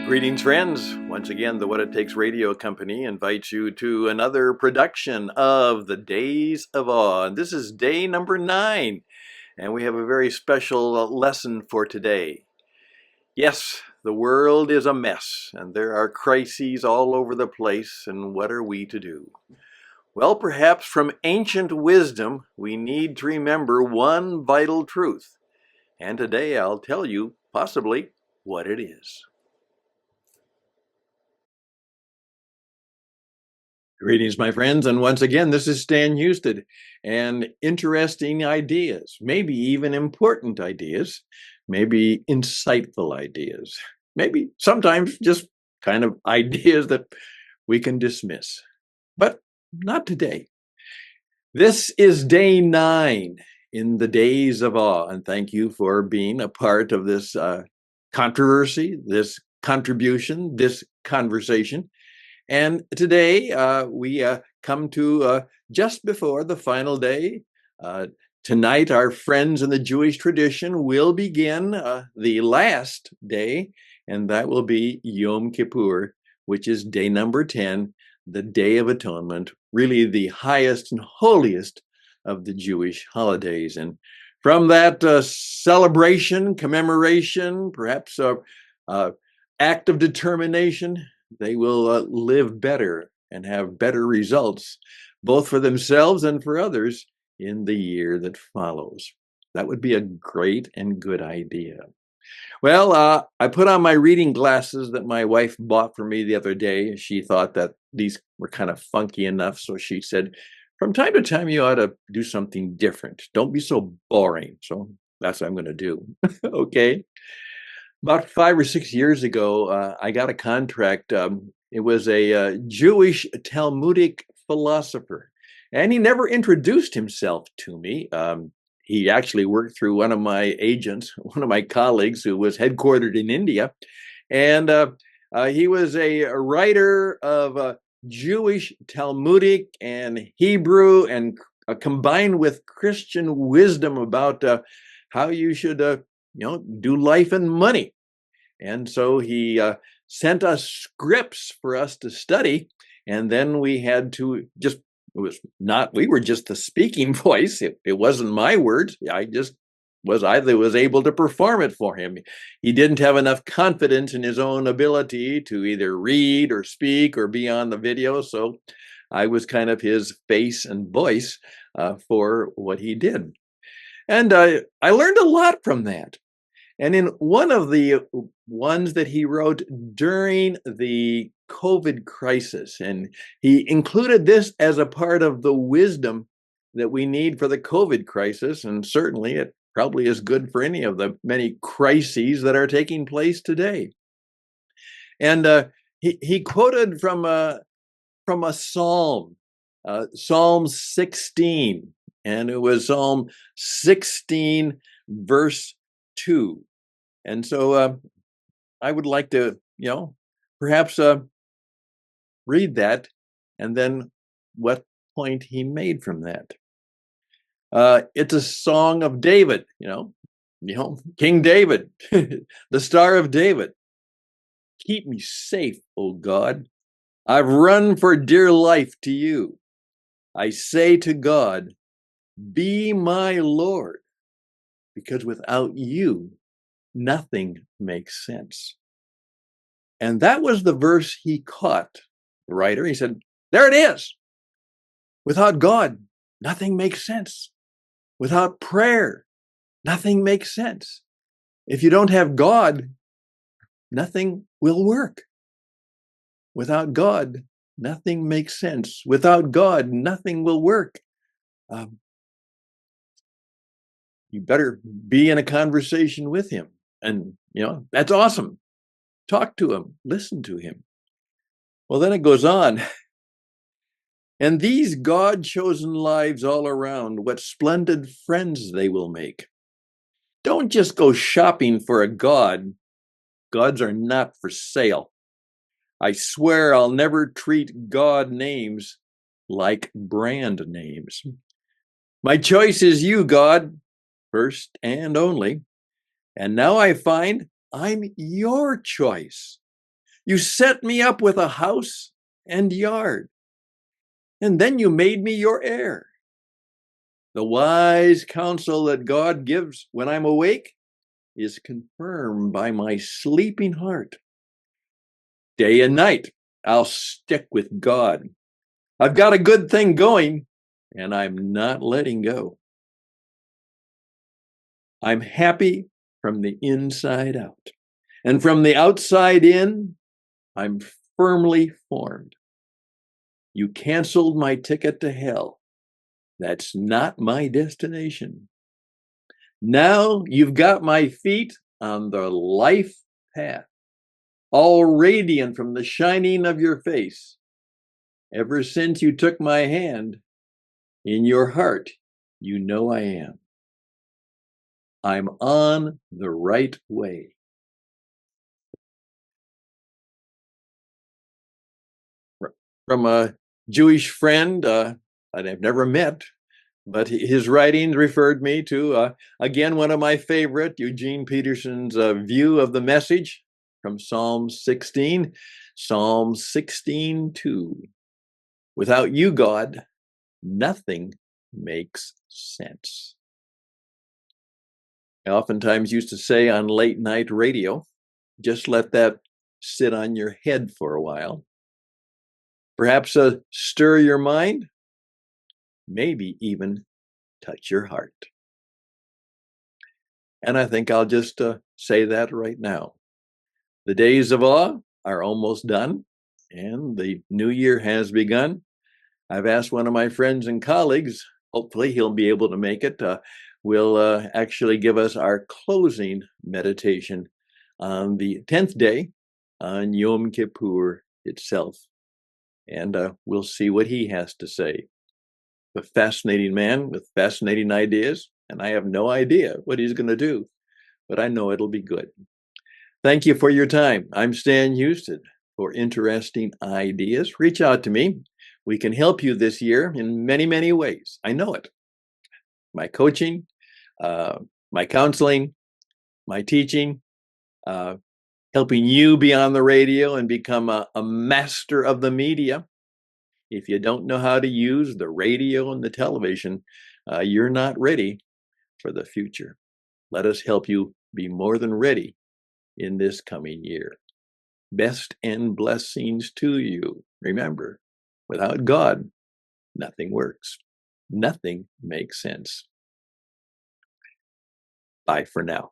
Greetings, friends. Once again, the What It Takes Radio Company invites you to another production of the Days of Awe. And this is day number 9, and we have a very special lesson for today. Yes, the world is a mess, and there are crises all over the place, and what are we to do? Well, perhaps from ancient wisdom, we need to remember one vital truth. And today I'll tell you, possibly, what it is. Greetings, my friends, and once again, this is Stan Houston, and interesting ideas, maybe even important ideas, maybe insightful ideas, maybe sometimes just kind of ideas that we can dismiss, but not today. This is day 9 in the Days of Awe, and thank you for being a part of this controversy, this contribution, this conversation. And today we come to just before the final day. Tonight, our friends in the Jewish tradition will begin the last day, and that will be Yom Kippur, which is day number 10, the Day of Atonement, really the highest and holiest of the Jewish holidays. And from that celebration, commemoration, perhaps act of determination, they will live better and have better results, both for themselves and for others, in the year that follows. That would be a great and good idea. Well, I put on my reading glasses that my wife bought for me the other day. She thought that these were kind of funky enough, so she said, from time to time, you ought to do something different. Don't be so boring. So that's what I'm going to do. Okay. About 5 or 6 years ago, I got a contract. It was a Jewish Talmudic philosopher, and he never introduced himself to me. He actually worked through one of my agents, one of my colleagues who was headquartered in India, and he was a writer of Jewish Talmudic and Hebrew, and combined with Christian wisdom about how you should do life and money. And so he sent us scripts for us to study. And then we had to we were just the speaking voice. It wasn't my words. I was able to perform it for him. He didn't have enough confidence in his own ability to either read or speak or be on the video. So I was kind of his face and voice for what he did. And I learned a lot from that. And in one of the ones that he wrote during the COVID crisis, and he included this as a part of the wisdom that we need for the COVID crisis, and certainly it probably is good for any of the many crises that are taking place today. And he quoted from a psalm, Psalm 16, and it was Psalm 16, verse 2. And so I would like to, perhaps read that, and then what point he made from that. It's a song of David, King David, the Star of David. Keep me safe, O God. I've run for dear life to you. I say to God, be my Lord, because without you, nothing makes sense. And that was the verse he caught, the writer. He said, there it is. Without God, nothing makes sense. Without prayer, nothing makes sense. If you don't have God, nothing will work. Without God, nothing makes sense. Without God, nothing will work. You better be in a conversation with him. And, that's awesome. Talk to him, listen to him. Well, then it goes on. And these God-chosen lives all around, what splendid friends they will make. Don't just go shopping for a God. Gods are not for sale. I swear I'll never treat God names like brand names. My choice is you, God, first and only. And now I find I'm your choice. You set me up with a house and yard, and then you made me your heir. The wise counsel that God gives when I'm awake is confirmed by my sleeping heart. Day and night, I'll stick with God. I've got a good thing going, and I'm not letting go. I'm happy from the inside out, and from the outside in, I'm firmly formed. You canceled my ticket to hell. That's not my destination. Now you've got my feet on the life path, all radiant from the shining of your face. Ever since you took my hand, in your heart, you know I am. I'm on the right way. From a Jewish friend that I've never met, but his writings referred me to, again, one of my favorite, Eugene Peterson's view of the message from Psalm 16, Psalm 16:2. Without you, God, nothing makes sense. I oftentimes used to say on late night radio, just let that sit on your head for a while. Perhaps stir your mind, maybe even touch your heart. And I think I'll just say that right now. The days of awe are almost done, and the new year has begun. I've asked one of my friends and colleagues, hopefully he'll be able to make it, will actually give us our closing meditation on the 10th day on Yom Kippur itself. And we'll see what he has to say. A fascinating man with fascinating ideas, and I have no idea what he's going to do, but I know it'll be good. Thank you for your time. I'm Stan Houston. For interesting ideas, reach out to me. We can help you this year in many, many ways. I know it. My coaching, my counseling, my teaching, helping you be on the radio and become a master of the media. If you don't know how to use the radio and the television, you're not ready for the future. Let us help you be more than ready in this coming year. Best and blessings to you. Remember, without God, nothing works. Nothing makes sense. Bye for now.